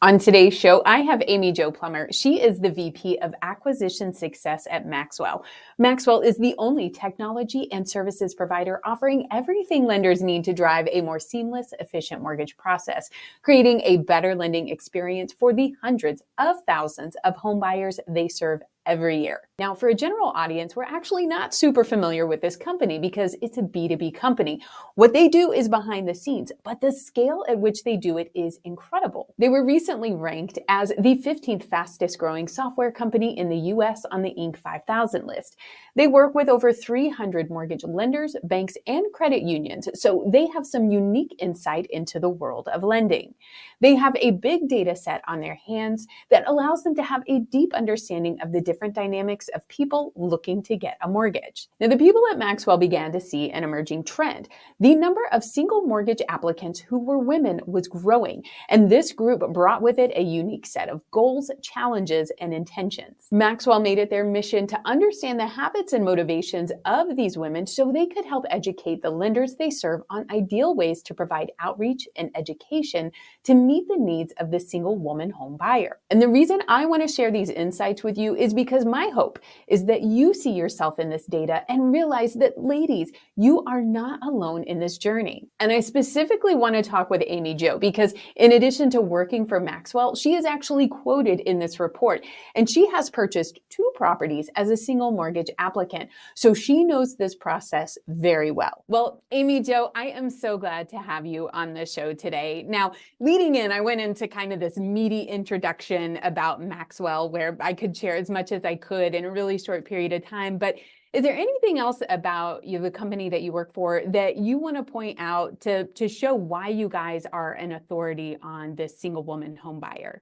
On today's show, I have Amy Jo Plummer. She is the VP of Acquisition Success at Maxwell. Maxwell is the only technology and services provider offering everything lenders need to drive a more seamless, efficient mortgage process, creating a better lending experience for the hundreds of thousands of home buyers they serve every year. Now, for a general audience, we're actually not super familiar with this company because it's a B2B company. What they do is behind the scenes, but the scale at which they do it is incredible. They were recently ranked as the 15th fastest growing software company in the US on the Inc. 5000 list. They work with over 300 mortgage lenders, banks, and credit unions, so they have some unique insight into the world of lending. They have a big data set on their hands that allows them to have a deep understanding of the different dynamics of people looking to get a mortgage. Now, the people at Maxwell began to see an emerging trend. The number of single mortgage applicants who were women was growing, and this group brought with it a unique set of goals, challenges, and intentions. Maxwell made it their mission to understand the habits and motivations of these women so they could help educate the lenders they serve on ideal ways to provide outreach and education to meet the needs of the single woman home buyer. And the reason I want to share these insights with you is because my hope is that you see yourself in this data and realize that, ladies, you are not alone in this journey. And I specifically want to talk with Amy Jo because in addition to working for Maxwell, she is actually quoted in this report, and she has purchased 2 properties as a single mortgage applicant. So she knows this process very well. Well, Amy Jo, I am so glad to have you on the show today. Now, leading in, I went into kind of this meaty introduction about Maxwell where I could share as much as I could in a really short period of time. But is there anything else about the company that you work for that you want to point out to show why you guys are an authority on this single woman home buyer?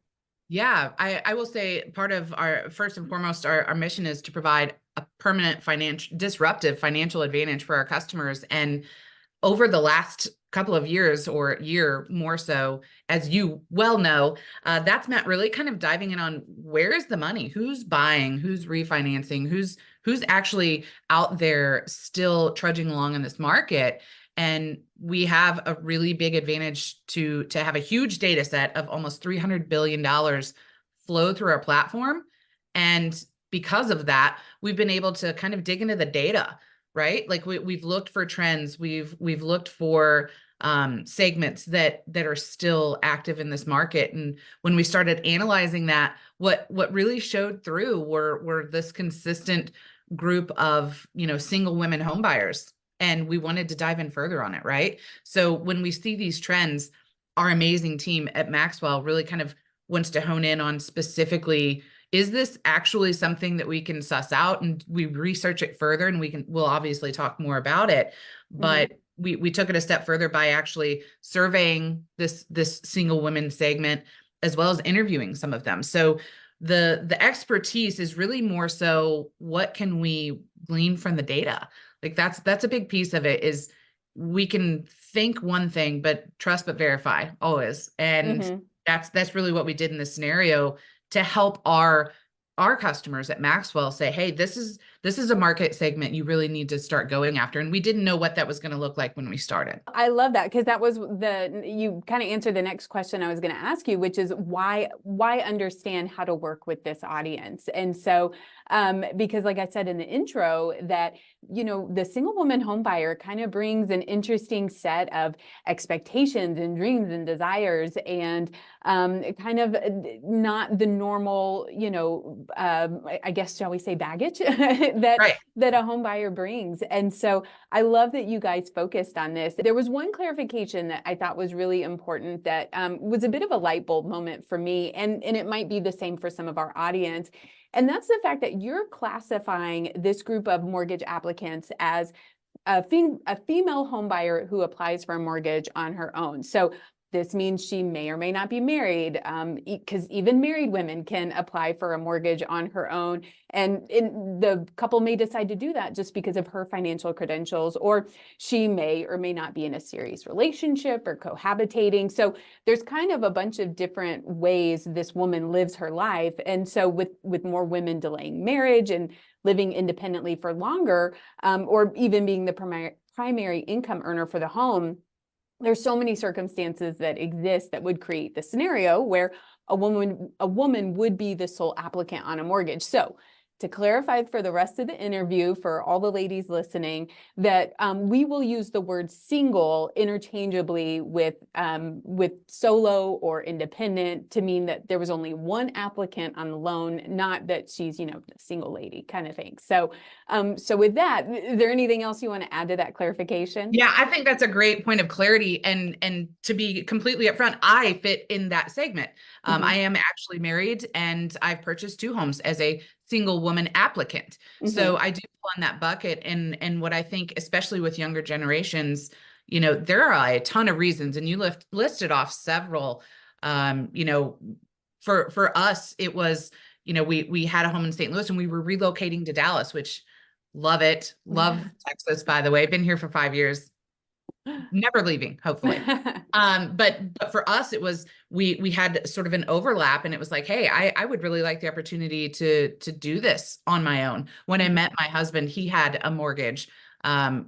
Yeah, I will say part of our, first and foremost, our mission is to provide a permanent disruptive financial advantage for our customers. And over the last couple of years, or year more so, as you well know, that's meant really kind of diving in on where is the money, who's buying, who's refinancing, who's actually out there still trudging along in this market. And we have a really big advantage to have a huge data set of almost $300 billion flow through our platform. And because of that, we've been able to kind of dig into the data, right? Like we've looked for trends, we've looked for segments that are still active in this market. And when we started analyzing that, what really showed through were this consistent group of, single women home buyers. And we wanted to dive in further on it, right? So when we see these trends, our amazing team at Maxwell really kind of wants to hone in on specifically, is this actually something that we can suss out? And we research it further, and we'll obviously talk more about it. But we took it a step further by actually surveying this single women segment, as well as interviewing some of them. So the expertise is really more so, what can we glean from the data? Like that's a big piece of it, is we can think one thing, but trust but verify always. And that's really what we did in this scenario to help our customers at Maxwell say, hey, this is a market segment you really need to start going after. And we didn't know what that was going to look like when we started. I love that, because that was you kind of answered the next question I was going to ask you, which is why understand how to work with this audience. And so because like I said in the intro, that the single woman home buyer kind of brings an interesting set of expectations and dreams and desires, and kind of not the normal, I guess, shall we say, baggage that a home buyer brings. And so I love that you guys focused on this. There was one clarification that I thought was really important that was a bit of a light bulb moment for me, and it might be the same for some of our audience. And that's the fact that you're classifying this group of mortgage applicants as a female home buyer who applies for a mortgage on her own. So this means she may or may not be married, because even married women can apply for a mortgage on her own. And the couple may decide to do that just because of her financial credentials, or she may or may not be in a serious relationship or cohabitating. So there's kind of a bunch of different ways this woman lives her life. And so with more women delaying marriage and living independently for longer, or even being the primary income earner for the home, there's so many circumstances that exist that would create the scenario where a woman would be the sole applicant on a mortgage. So to clarify for the rest of the interview, for all the ladies listening, that we will use the word single interchangeably with solo or independent to mean that there was only one applicant on the loan, not that she's, a single lady kind of thing. So, so with that, is there anything else you want to add to that clarification? Yeah, I think that's a great point of clarity. And to be completely upfront, I fit in that segment. I am actually married and I've purchased 2 homes as a single woman applicant. So I do fall in that bucket. And what I think, especially with younger generations, there are a ton of reasons, and you listed off several. For us, it was, we had a home in St. Louis and we were relocating to Dallas, which love it. Love Texas, by the way. Been here for 5 years. Never leaving, hopefully. But for us, it was, we had sort of an overlap, and it was like, hey, I would really like the opportunity to do this on my own. When I met my husband, he had a mortgage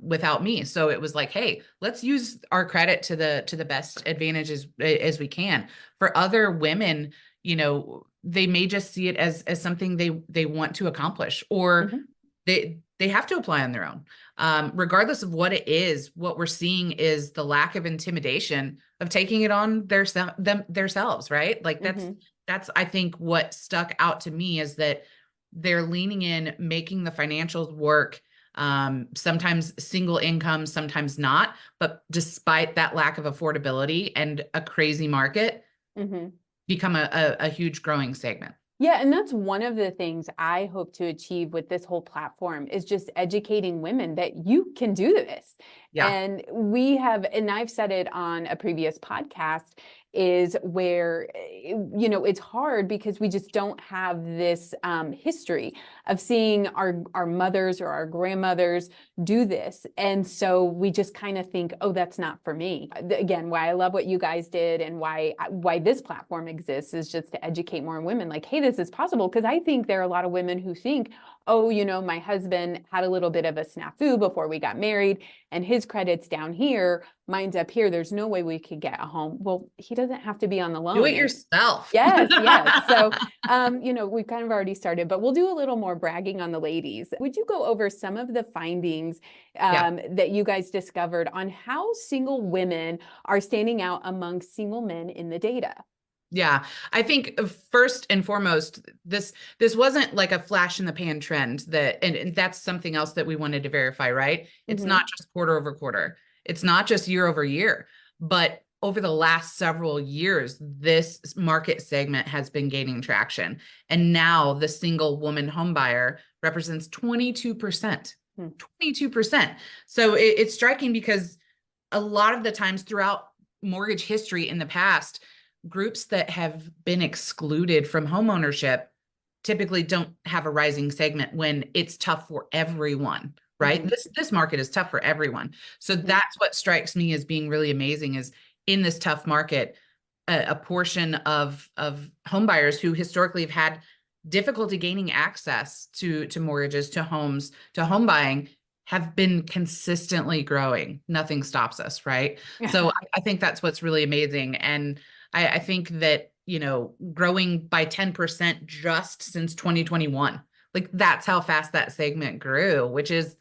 without me. So it was like, hey, let's use our credit to the best advantages as we can. For other women, they may just see it as something they want to accomplish, or they have to apply on their own. Regardless of what it is, what we're seeing is the lack of intimidation of taking it on themselves, right? Like that's I think what stuck out to me is that they're leaning in, making the financials work. Sometimes single income, sometimes not, but despite that lack of affordability and a crazy market, become a huge growing segment. Yeah, and that's one of the things I hope to achieve with this whole platform, is just educating women that you can do this. Yeah. And and I've said it on a previous podcast, is where, it's hard because we just don't have this history of seeing our mothers or our grandmothers do this. And so we just kind of think, oh, that's not for me. Again, why I love what you guys did and why this platform exists is just to educate more women, like, hey, this is possible. Because I think there are a lot of women who think, oh, my husband had a little bit of a snafu before we got married and his credit's down here, mine's up here. There's no way we could get a home. Well, he doesn't have to be on the loan. Do it yourself. Yes. So, we've kind of already started, but we'll do a little more bragging on the ladies. Would you go over some of the findings that you guys discovered on how single women are standing out among single men in the data? Yeah, I think first and foremost, this wasn't like a flash in the pan trend and that's something else that we wanted to verify, right? It's not just quarter over quarter. It's not just year over year, but over the last several years, this market segment has been gaining traction. And now the single woman home buyer represents 22%. 22%. So it's striking because a lot of the times throughout mortgage history in the past, groups that have been excluded from homeownership typically don't have a rising segment when it's tough for everyone, right? This market is tough for everyone. So that's what strikes me as being really amazing, is in this tough market, a portion of home buyers who historically have had difficulty gaining access to mortgages, to homes, to home buying, have been consistently growing. Nothing stops us, right? So I think that's what's really amazing. And I think that, growing by 10% just since 2021, like that's how fast that segment grew, which is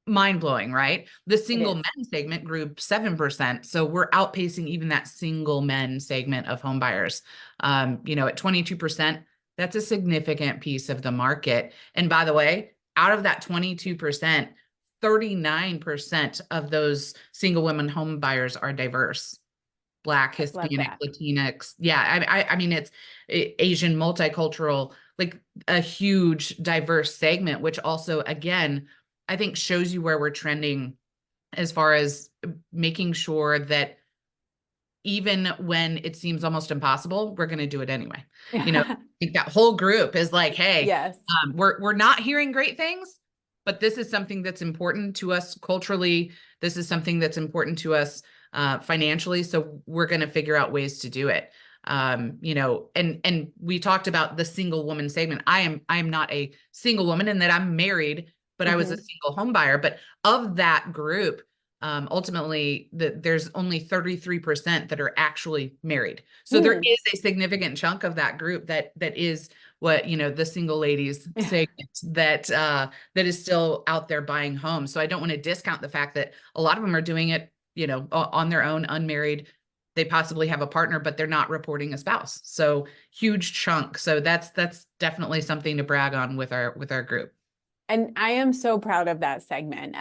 mind blowing, right? The single men segment grew 7%. So we're outpacing even that single men segment of home buyers. At 22%, that's a significant piece of the market. And by the way, out of that 22%, 39% of those single women home buyers are diverse. Black, Hispanic, Latinx. Yeah. I mean, it's Asian, multicultural, like a huge diverse segment, which also, again, I think shows you where we're trending as far as making sure that even when it seems almost impossible, we're going to do it anyway. I think that whole group is like, hey, we're not hearing great things, but this is something that's important to us culturally. This is something that's important to us financially. So we're going to figure out ways to do it. And we talked about the single woman segment. I am not a single woman in that I'm married, but I was a single home buyer. But of that group, ultimately there's only 33% that are actually married. So there Hmm. is a significant chunk of that group that is what, the single ladies segment that is still out there buying homes. So I don't want to discount the fact that a lot of them are doing it, on their own, unmarried. They possibly have a partner, but they're not reporting a spouse. So huge chunk. So that's definitely something to brag on with our group. And I am so proud of that segment.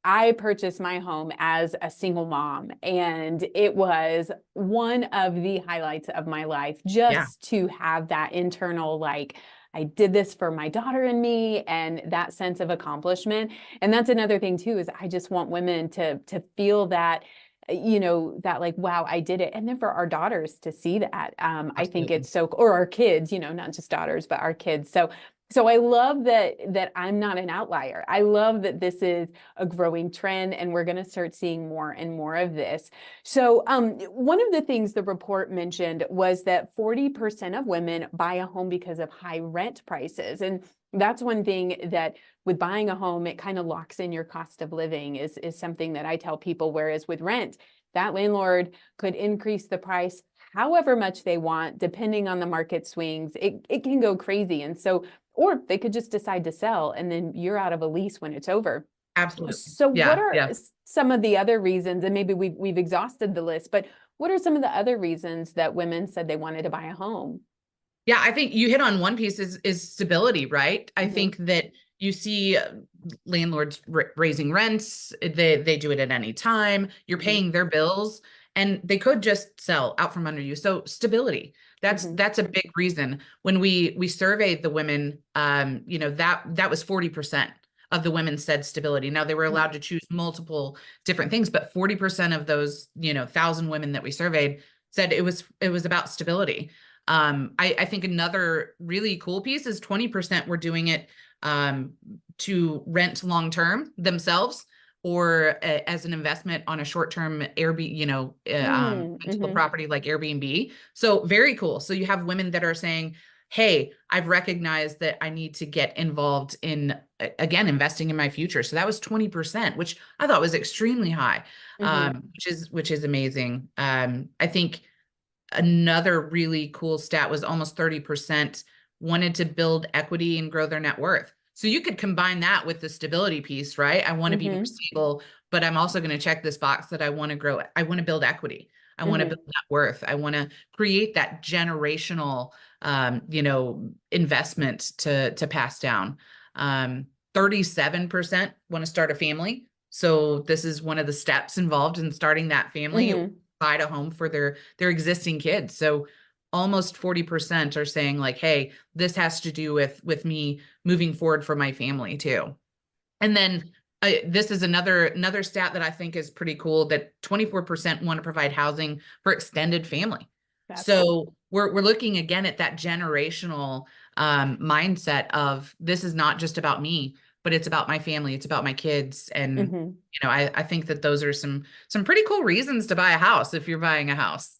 I purchased my home as a single mom, and it was one of the highlights of my life Yeah, just to have that internal, like, I did this for my daughter and me, and that sense of accomplishment. And that's another thing too, is I just want women to feel that, that like, wow, I did it. And then for our daughters to see that, I think absolutely. it's so, or our kids, not just daughters, but our kids. So I love that I'm not an outlier. I love that this is a growing trend, and we're going to start seeing more and more of this. So one of the things the report mentioned was that 40% of women buy a home because of high rent prices. And that's one thing that with buying a home, it kind of locks in your cost of living is something that I tell people. Whereas with rent, that landlord could increase the price however much they want, depending on the market swings. It can go crazy. And so or they could just decide to sell and then you're out of a lease when it's over. Absolutely. So what Yeah, are yeah. some of the other reasons, and maybe we've exhausted the list, but what are some of the other reasons that women said they wanted to buy a home? Yeah, I think you hit on one piece is stability, right? I Hmm. think that you see landlords raising rents. They do it at any time. You're Hmm. paying their bills, and they could just sell out from under you. So stability. Hmm. That's a big reason. When we surveyed the women, that was 40% of the women said stability. Now they were allowed to choose multiple different things, but 40% of those 1,000 women that we surveyed said it was about stability. I think another really cool piece is 20% were doing it to rent long term themselves or as an investment on a short term Airbnb, rental Mm-hmm. property like Airbnb. So very cool. So you have women that are saying, "Hey, I've recognized that I need to get involved in again investing in my future." So that was 20%, which I thought was extremely high, Hmm. which is amazing. I think another really cool stat was almost 30% wanted to build equity and grow their net worth. So you could combine that with the stability piece, right? I want to be more Hmm. stable, but I'm also going to check this box that I want to grow. I want to build equity. I want to Hmm. build net worth. I want to create that generational, investment to pass down. 37% want to start a family. So this is one of the steps involved in starting that family, Hmm. provide a home for their existing kids. So almost 40% are saying like, hey, this has to do with me moving forward for my family too. And then this is another stat that I think is pretty cool, that 24% want to provide housing for extended family. That's cool. So we're looking again at that generational mindset of this is not just about me, but it's about my family, it's about my kids. And Hmm. I think that those are some pretty cool reasons to buy a house if you're buying a house.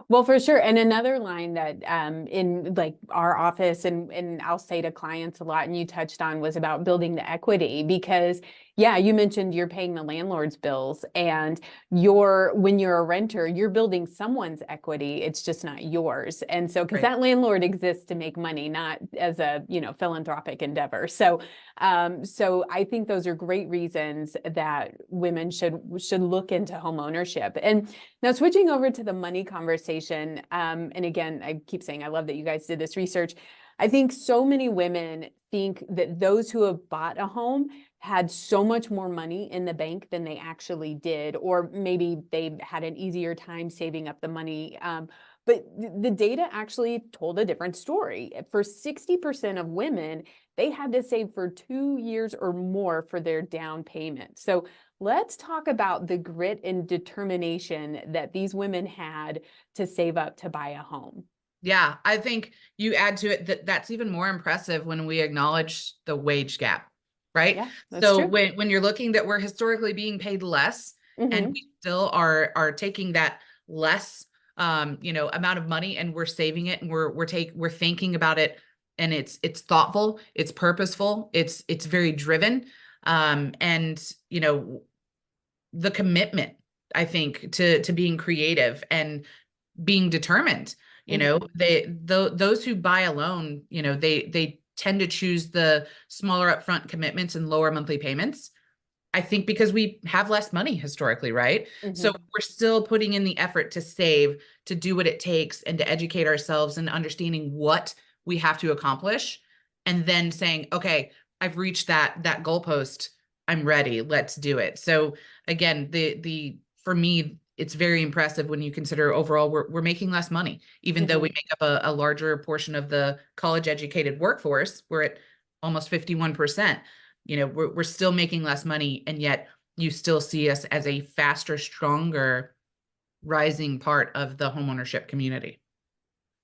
Well, for sure. And another line that in like our office and I'll say to clients a lot, and you touched on, was about building the equity. Because yeah, you mentioned you're paying the landlord's bills, and when you're a renter, you're building someone's equity. It's just not yours. And so because Right. that landlord exists to make money, not as a philanthropic endeavor. So I think those are great reasons that women should look into home ownership. And now, switching over to the money conversation, and again, I keep saying I love that you guys did this research. I think so many women think that those who have bought a home had so much more money in the bank than they actually did, or maybe they had an easier time saving up the money. But the data actually told a different story. For 60% of women, they had to save for 2 years or more for their down payment. So let's talk about the grit and determination that these women had to save up to buy a home. Yeah, I think you add to it that that's even more impressive when we acknowledge the wage gap, right? Yeah, that's So true. when you're looking that we're historically being paid less and Hmm. we still are taking that less amount of money and we're saving it and we're thinking about it, and it's thoughtful, it's purposeful, it's very driven. And the commitment, I think, to being creative and being determined. You know, those who buy alone, you know, they tend to choose the smaller upfront commitments and lower monthly payments. I think because we have less money historically, right? So we're still putting in the effort to save, to do what it takes, and to educate ourselves and understanding what we have to accomplish, and then saying, okay, I've reached that goalpost. I'm ready. Let's do it. So again, the for me, it's very impressive when you consider overall we're making less money, even though we make up a larger portion of the college educated workforce. We're at almost 51%. You know, we're still making less money, and yet you still see us as a faster, stronger, rising part of the homeownership community.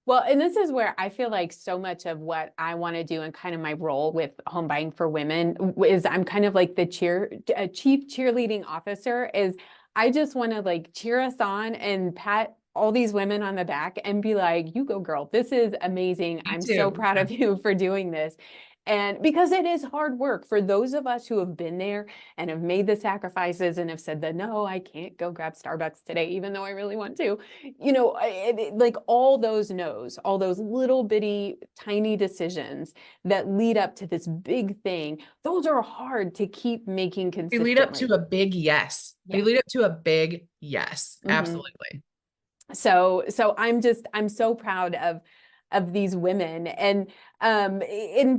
Well, and this is where I feel like so much of what I want to do and kind of my role with home buying for women is I'm kind of like the chief cheerleading officer. Is I just want to like cheer us on and pat all these women on the back and be like, you go girl, this is amazing. Me I'm so too. proud of you for doing this. And because it is hard work for those of us who have been there and have made the sacrifices and have said that, no, I can't go grab Starbucks today, even though I really want to, you know, like all those no's, all those little bitty tiny decisions that lead up to this big thing, those are hard to keep making They lead up to consistently. a big yes. They Yeah. lead up to a big yes. hmm Absolutely. So I'm so proud of these women. And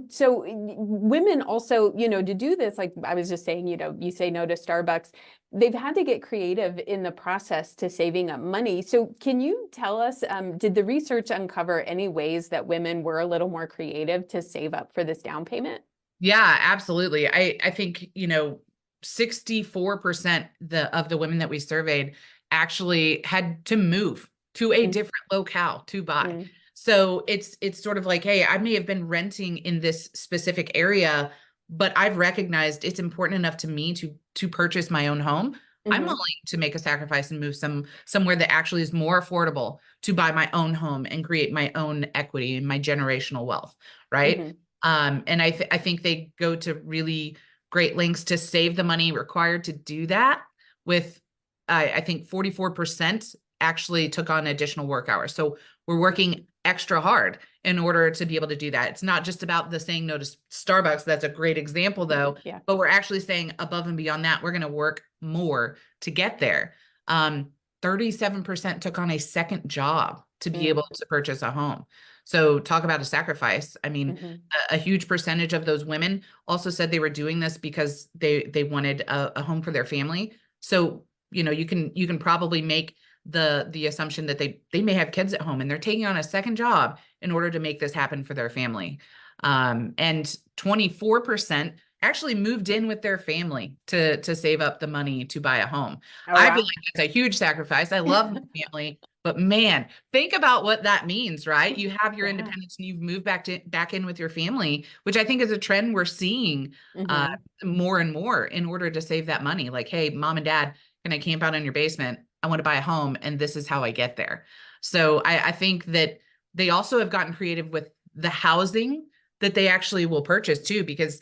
so women also, you know, to do this, like I was just saying, you know, you say no to Starbucks, they've had to get creative in the process to saving up money. So can you tell us, did the research uncover any ways that women were a little more creative to save up for this down payment? Yeah, absolutely. I think, you know, 64% of the women that we surveyed actually had to move to a different locale to buy. Mm-hmm. So it's sort of like, hey, I may have been renting in this specific area, but I've recognized it's important enough to me to purchase my own home. I'm willing to make a sacrifice and move somewhere that actually is more affordable to buy my own home and create my own equity and my generational wealth, right? Mm-hmm. And I think they go to really great lengths to save the money required to do that. With I think 44% actually took on additional work hours. So we're working extra hard in order to be able to do that. It's not just about the saying no to Starbucks. That's a great example though, Yeah. but we're actually saying above and beyond that, we're going to work more to get there. 37% took on a second job to be able to purchase a home. So talk about a sacrifice. I mean, Mm-hmm. a huge percentage of those women also said they were doing this because they wanted a home for their family. So, you know, you can probably make the assumption that they may have kids at home and they're taking on a second job in order to make this happen for their family. And 24% actually moved in with their family to save up the money to buy a home. Oh, I feel wow. like that's a huge sacrifice. I love my family, but man, think about what that means, right? You have your Yeah. independence and you've moved back in with your family, which I think is a trend we're seeing uh, Mm-hmm. more and more in order to save that money. Like, hey, mom and dad, can I camp out in your basement? I want to buy a home, and this is how I get there. So I think that they also have gotten creative with the housing that they actually will purchase too, because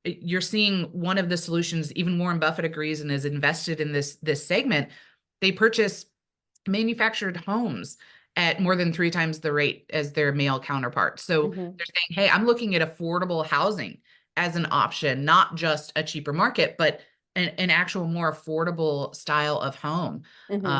you're seeing one of the solutions, even Warren Buffett agrees and is invested in this segment. They purchase manufactured homes at more than 3 times the rate as their male counterparts. So Mm-hmm. they're saying, hey, I'm looking at affordable housing as an option, not just a cheaper market, but an actual more affordable style of home. Um, Mm-hmm.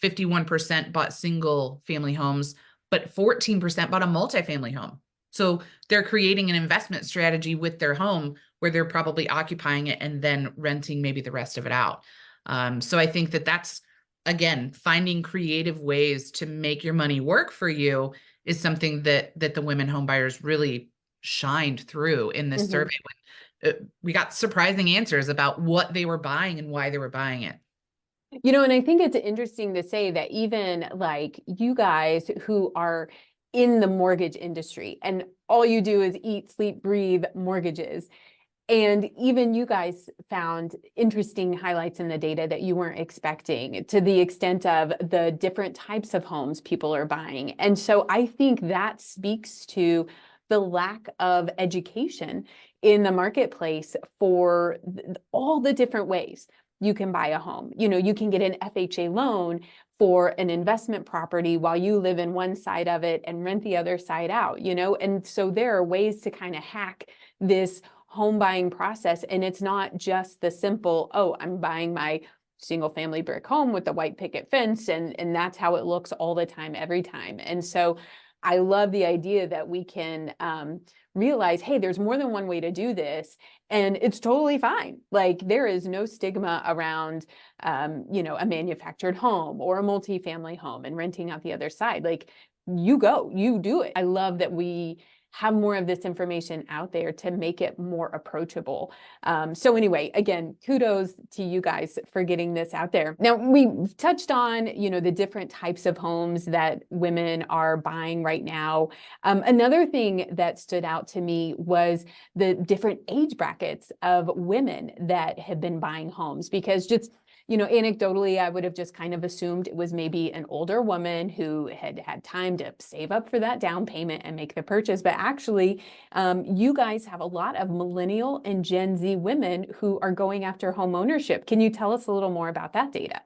51% bought single family homes, but 14% bought a multifamily home. So they're creating an investment strategy with their home where they're probably occupying it and then renting maybe the rest of it out. So I think that that's, again, finding creative ways to make your money work for you is something that the women home buyers really shined through in this Mm-hmm. survey. We got surprising answers about what they were buying and why they were buying it. You know, and I think it's interesting to say that even like you guys who are in the mortgage industry and all you do is eat, sleep, breathe mortgages. And even you guys found interesting highlights in the data that you weren't expecting to the extent of the different types of homes people are buying. And so I think that speaks to the lack of education in the marketplace for all the different ways you can buy a home. You can get an FHA loan for an investment property while you live in one side of it and rent the other side out. And so there are ways to kind of hack this home buying process. And it's not just the simple, oh, I'm buying my single family brick home with the white picket fence, and that's how it looks all the time, every time. And so I love the idea that we can realize, hey, there's more than one way to do this, and it's totally fine. Like, there is no stigma around, a manufactured home or a multifamily home and renting out the other side. Like, you do it. I love that we have more of this information out there to make it more approachable. So anyway, again, kudos to you guys for getting this out there. Now, we touched on, the different types of homes that women are buying right now. Another thing that stood out to me was the different age brackets of women that have been buying homes, because just anecdotally, I would have just kind of assumed it was maybe an older woman who had had time to save up for that down payment and make the purchase. But actually, you guys have a lot of millennial and Gen Z women who are going after home ownership. Can you tell us a little more about that data?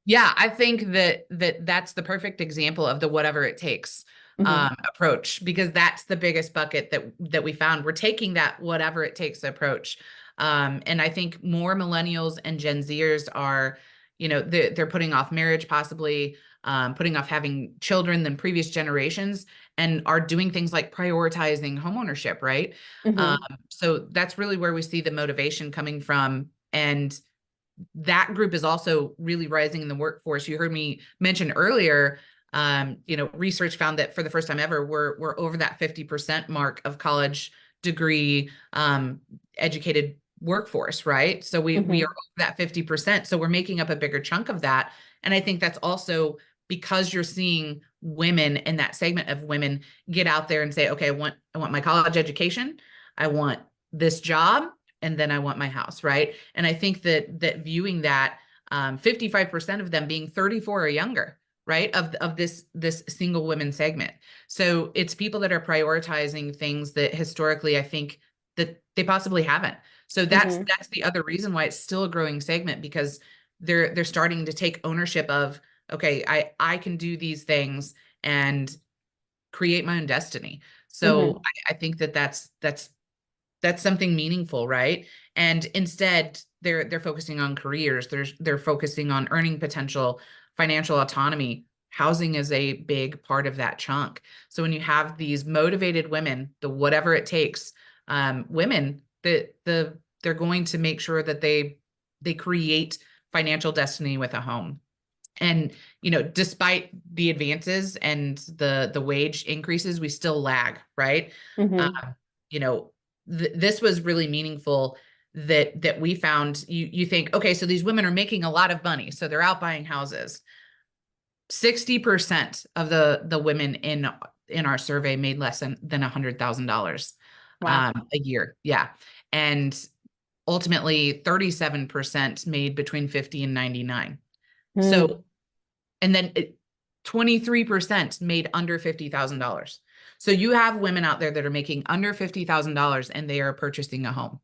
Yeah, I think that's the perfect example of the whatever it takes approach, because that's the biggest bucket that we found. We're taking that whatever it takes approach. And I think more millennials and Gen Zers are, they're putting off marriage, possibly putting off having children than previous generations, and are doing things like prioritizing homeownership, right? So that's really where we see the motivation coming from. And that group is also really rising in the workforce. You heard me mention earlier, research found that for the first time ever, we're over that 50% mark of college degree educated workforce, right? So we are over that 50%. So we're making up a bigger chunk of that. And I think that's also because you're seeing women in that segment of women get out there and say, okay, I want my college education, I want this job, and then I want my house, right? And I think that viewing that 55% of them being 34 or younger, right, of this single women segment. So it's people that are prioritizing things that historically I think that they possibly haven't. So that's the other reason why it's still a growing segment, because they're starting to take ownership of, okay, I can do these things and create my own destiny. So I think that's something meaningful, right? And instead, they're focusing on careers. They're focusing on earning potential, financial autonomy. Housing is a big part of that chunk. So when you have these motivated women, the whatever it takes, women, they're going to make sure that they create financial destiny with a home. And despite the advances and the wage increases, we still lag, right? This was really meaningful that we found. You think, okay, so these women are making a lot of money, so they're out buying houses. 60% of the women in our survey made less than $100,000 a year. Yeah. And ultimately 37% made between 50 and 99. So, and then 23% made under $50,000. So you have women out there that are making under $50,000 and they are purchasing a home.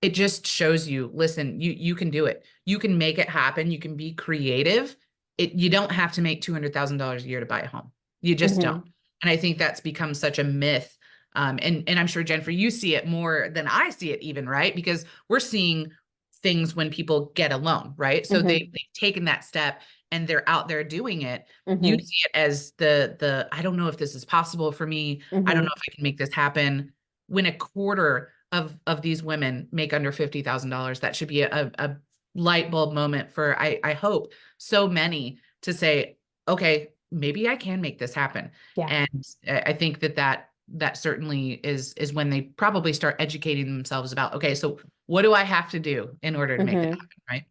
It just shows you, listen, you can do it. You can make it happen. You can be creative. You don't have to make $200,000 a year to buy a home. You just don't. And I think that's become such a myth. And I'm sure, Jennifer, you see it more than I see it even, right? Because we're seeing things when people get a loan, right? So they've taken that step and they're out there doing it. You see it as the I don't know if this is possible for me. I don't know if I can make this happen. When a quarter of these women make under $50,000, that should be a light bulb moment for, I hope, so many to say, okay, maybe I can make this happen. Yeah. And I think that certainly is when they probably start educating themselves about, okay, so what do I have to do in order to make it happen, right?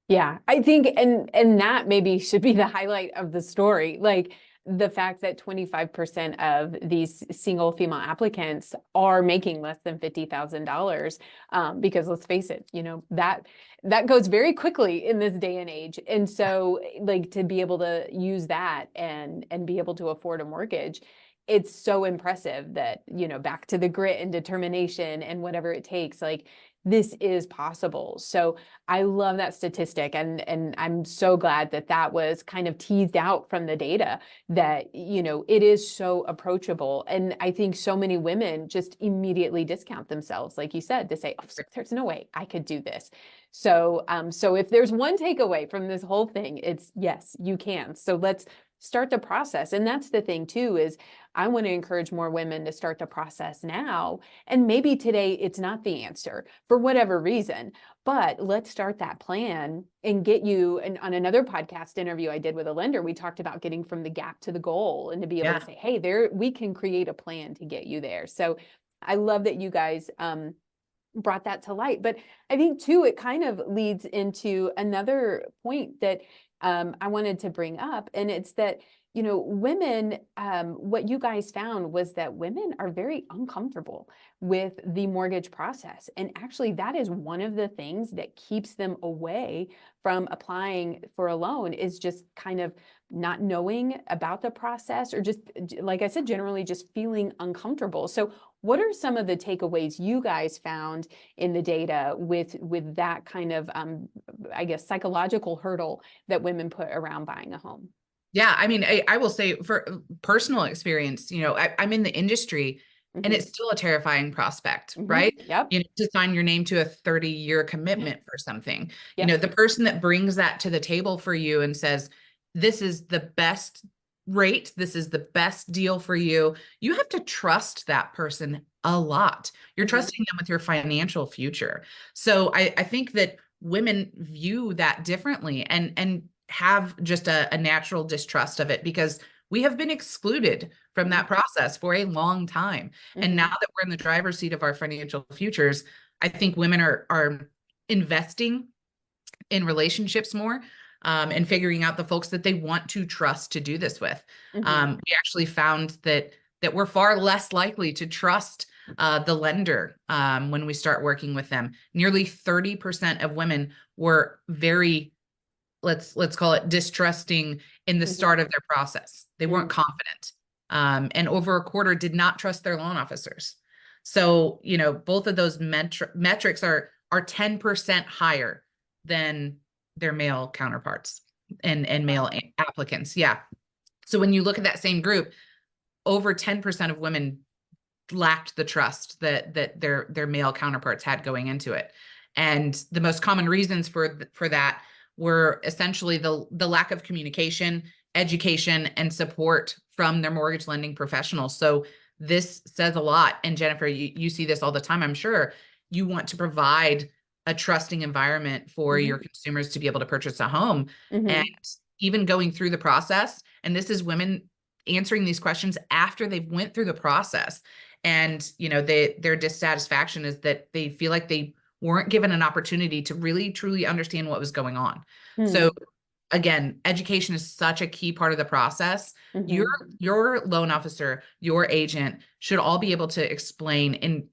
Yeah, I think, and that maybe should be the highlight of the story. Like, the fact that 25% of these single female applicants are making less than $50,000, because let's face it, that goes very quickly in this day and age. And so, like, to be able to use that and be able to afford a mortgage, it's so impressive that, back to the grit and determination and whatever it takes, like, this is possible. So I love that statistic. And I'm so glad that that was kind of teased out from the data, that, you know, it is so approachable. And I think so many women just immediately discount themselves, like you said, to say, oh, there's no way I could do this. So, so if there's one takeaway from this whole thing, it's yes, you can. So let's start the process. And that's the thing too, is I want to encourage more women to start the process now. And maybe today it's not the answer for whatever reason, but let's start that plan and get you. And on another podcast interview I did with a lender, we talked about getting from the gap to the goal, and to be able to say, hey, there, we can create a plan to get you there. So I love that you guys brought that to light. But I think too, it kind of leads into another point that I wanted to bring up, and it's that, you know, women, what you guys found was that women are very uncomfortable with the mortgage process. And actually, that is one of the things that keeps them away from applying for a loan, is just kind of not knowing about the process, or just, like I said, generally just feeling uncomfortable. So what are some of the takeaways you guys found in the data with that kind of, I guess, psychological hurdle that women put around buying a home? Yeah, I mean, I will say, for personal experience, you know, I'm in the industry, and Mm-hmm. it's still a terrifying prospect, Mm-hmm. right? Yep. You know, to sign your name to a 30-year commitment for something. You know, Yep. the person that brings that to the table for you and says, this is the best rate, this is the best deal for you, you have to trust that person a lot. You're Mm-hmm. trusting them with your financial future. So I think that women view that differently, and have just a natural distrust of it, because we have been excluded from that process for a long time. And now Mm-hmm. that we're in the driver's seat of our financial futures, I think women are investing in relationships more, and figuring out the folks that they want to trust to do this with. Mm-hmm. We actually found that we're far less likely to trust the lender when we start working with them. Nearly 30% of women were very, let's call it, distrusting in the Mm-hmm. start of their process. They weren't confident. And over a quarter did not trust their loan officers. So, you know, both of those metrics are 10% higher than their male counterparts and male applicants. Yeah. So when you look at that same group, over 10% of women lacked the trust that their male counterparts had going into it. And the most common reasons for that were essentially the lack of communication, education, and support from their mortgage lending professionals. So this says a lot. And Jennifer, you see this all the time, I'm sure. You want to provide a trusting environment for your consumers to be able to purchase a home. And Mm-hmm. even going through the process, and this is women answering these questions after they've went through the process. And, you know, their dissatisfaction is that they feel like they weren't given an opportunity to really truly understand what was going on. So again, education is such a key part of the process. Your Mm-hmm. your loan officer, your agent should all be able to explain in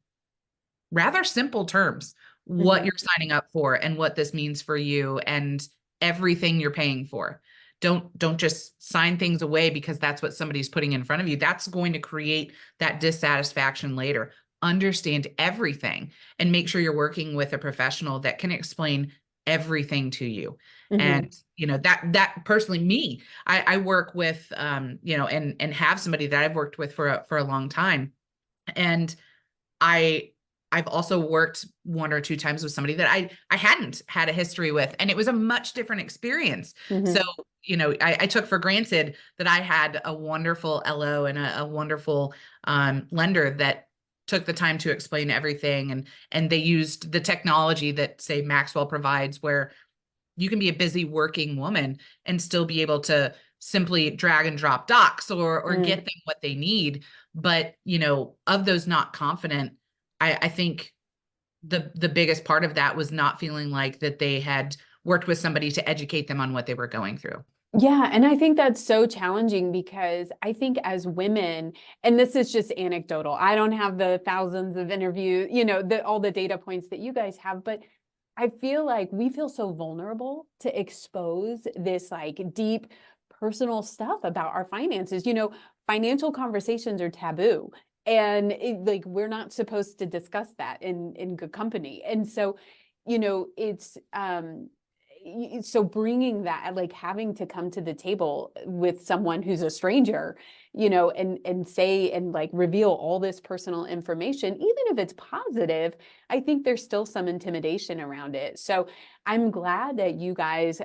rather simple terms what Mm-hmm. you're signing up for and what this means for you and everything you're paying for. Don't just sign things away because that's what somebody's putting in front of you. That's going to create that dissatisfaction later. Understand everything and make sure you're working with a professional that can explain everything to you. Mm-hmm. And you know, that personally, me, I work with you know, and have somebody that I've worked with for a long time. And I've also worked one or two times with somebody that I hadn't had a history with, and it was a much different experience. So, Mm-hmm. you know, I took for granted that I had a wonderful LO and a wonderful lender that took the time to explain everything, and they used the technology that, say, Maxwell provides, where you can be a busy working woman and still be able to simply drag and drop docs or get them what they need. But, you know, of those not confident, I think the biggest part of that was not feeling like that they had worked with somebody to educate them on what they were going through. Yeah, and I think that's so challenging, because I think as women, and this is just anecdotal, I don't have the thousands of interviews, you know, all the data points that you guys have, but I feel like we feel so vulnerable to expose this like deep personal stuff about our finances. You know, financial conversations are taboo. And like, we're not supposed to discuss that in good company. And so, it's so bringing that, like having to come to the table with someone who's a stranger, and say and like reveal all this personal information, even if it's positive, I think there's still some intimidation around it. So I'm glad that you guys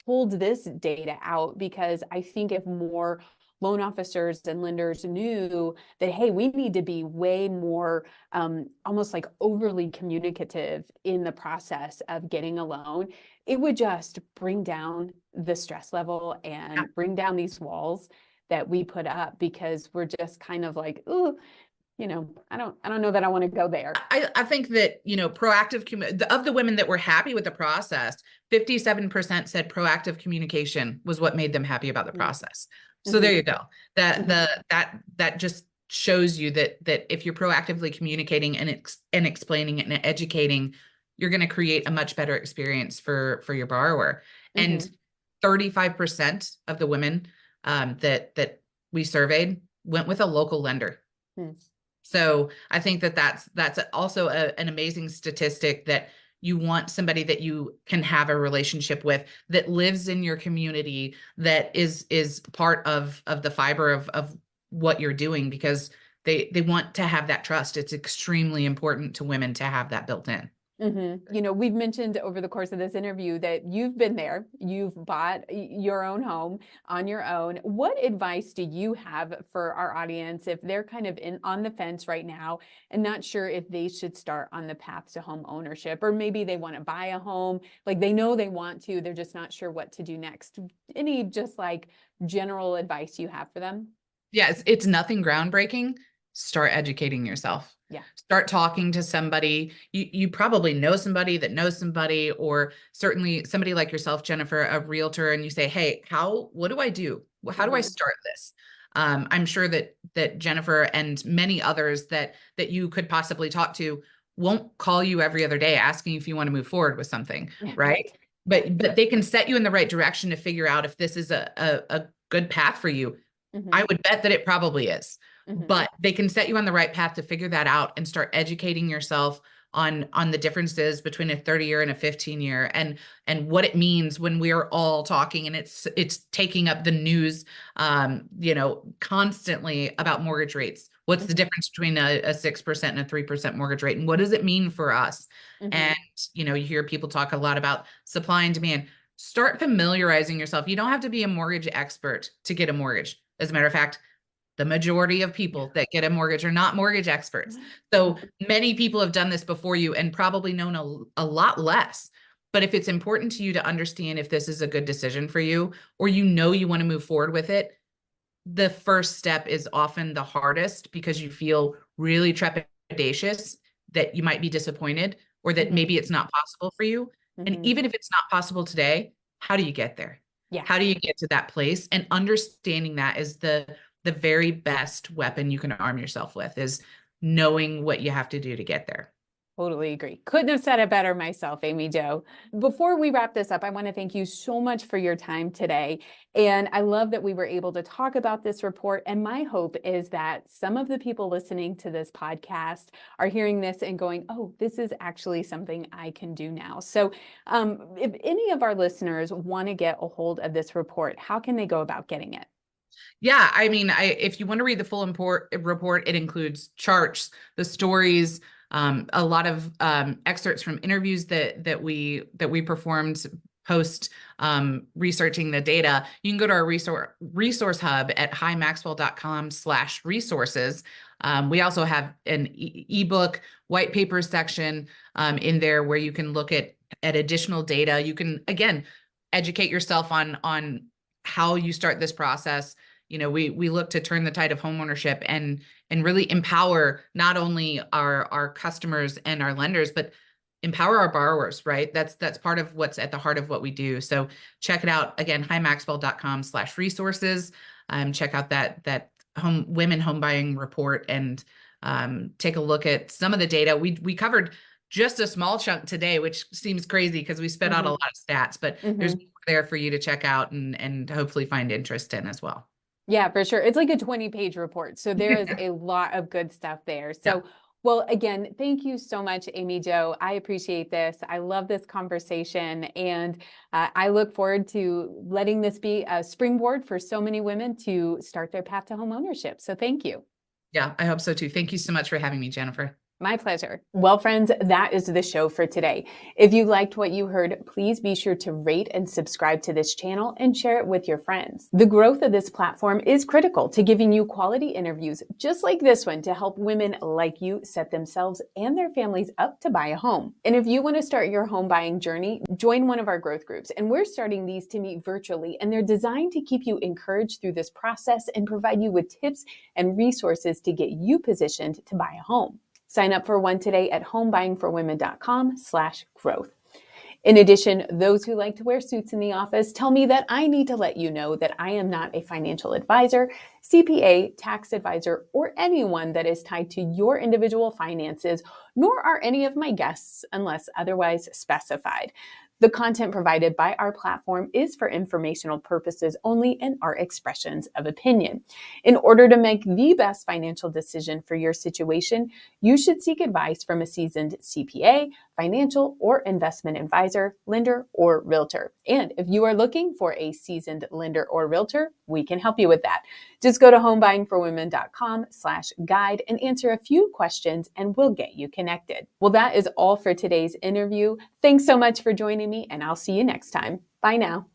pulled this data out, because I think if more loan officers and lenders knew that, hey, we need to be way more almost like overly communicative in the process of getting a loan, it would just bring down the stress level and bring down these walls that we put up, because we're just kind of like, ooh, I don't know that I want to go there. I think that, proactive of the women that were happy with the process, 57% said proactive communication was what made them happy about the process. So there you go. That just shows you that if you're proactively communicating and explaining it and educating, you're going to create a much better experience for your borrower. And 35% of the women that we surveyed went with a local lender. So I think that's also an amazing statistic, that you want somebody that you can have a relationship with, that lives in your community, that is part of the fiber of what you're doing, because they want to have that trust. It's extremely important to women to have that built in. We've mentioned over the course of this interview that you've been there, you've bought your own home on your own. What advice do you have for our audience if they're kind of on the fence right now and not sure if they should start on the path to home ownership, or maybe they want to buy a home, like they know they want to, they're just not sure what to do next? Any just like general advice you have for them? Yeah, it's nothing groundbreaking. Start educating yourself. Yeah. Start talking to somebody. You probably know somebody that knows somebody, or certainly somebody like yourself, Jennifer, a realtor, and you say, hey, what do I do? How do I start this? I'm sure that Jennifer and many others that you could possibly talk to won't call you every other day asking if you want to move forward with something, right? But they can set you in the right direction to figure out if this is a good path for you. I would bet that it probably is. But they can set you on the right path to figure that out and start educating yourself on the differences between a 30-year and a 15-year, and what it means when we're all talking and it's taking up the news, constantly about mortgage rates. What's the difference between a 6% and a 3% mortgage rate? And what does it mean for us? And, you hear people talk a lot about supply and demand. Start familiarizing yourself. You don't have to be a mortgage expert to get a mortgage. As a matter of fact, the majority of people that get a mortgage are not mortgage experts. So many people have done this before you and probably known a lot less. But if it's important to you to understand if this is a good decision for you, or you want to move forward with it, the first step is often the hardest, because you feel really trepidatious that you might be disappointed, or that maybe it's not possible for you. And even if it's not possible today, how do you get there? Yeah. How do you get to that place? And understanding that is the very best weapon you can arm yourself with, is knowing what you have to do to get there. Totally agree. Couldn't have said it better myself, Amy Jo. Before we wrap this up, I want to thank you so much for your time today. And I love that we were able to talk about this report. And my hope is that some of the people listening to this podcast are hearing this and going, oh, this is actually something I can do now. So if any of our listeners want to get a hold of this report, how can they go about getting it? Yeah, I mean, if you want to read the full report, it includes charts, the stories, a lot of excerpts from interviews that we performed post researching the data. You can go to our resource hub at himaxwell.com/resources. We also have an ebook white paper section in there where you can look at additional data. You can, again, educate yourself on how you start this process. We look to turn the tide of homeownership and really empower not only our customers and our lenders, but empower our borrowers, right? That's part of what's at the heart of what we do. So check it out again, himaxwell.com/resources. Check out that women home buying report, and take a look at some of the data. We covered just a small chunk today, which seems crazy because we spit out a lot of stats, but there's more there for you to check out and hopefully find interest in as well. Yeah, for sure. It's like a 20-page report. So there is a lot of good stuff there. Yeah. So, well, again, thank you so much, Amy Jo. I appreciate this. I love this conversation. And I look forward to letting this be a springboard for so many women to start their path to home ownership. So thank you. Yeah, I hope so too. Thank you so much for having me, Jennifer. My pleasure. Well, friends, that is the show for today. If you liked what you heard, please be sure to rate and subscribe to this channel and share it with your friends. The growth of this platform is critical to giving you quality interviews just like this one to help women like you set themselves and their families up to buy a home. And if you want to start your home buying journey, join one of our growth groups. And we're starting these to meet virtually, and they're designed to keep you encouraged through this process and provide you with tips and resources to get you positioned to buy a home. Sign up for one today at homebuyingforwomen.com/growth. In addition, those who like to wear suits in the office tell me that I need to let you know that I am not a financial advisor, CPA, tax advisor, or anyone that is tied to your individual finances, nor are any of my guests unless otherwise specified. The content provided by our platform is for informational purposes only and are expressions of opinion. In order to make the best financial decision for your situation, you should seek advice from a seasoned CPA, financial or investment advisor, lender, or realtor. And if you are looking for a seasoned lender or realtor, we can help you with that. Just go to homebuyingforwomen.com/guide and answer a few questions and we'll get you connected. Well, that is all for today's interview. Thanks so much for joining me, and I'll see you next time. Bye now.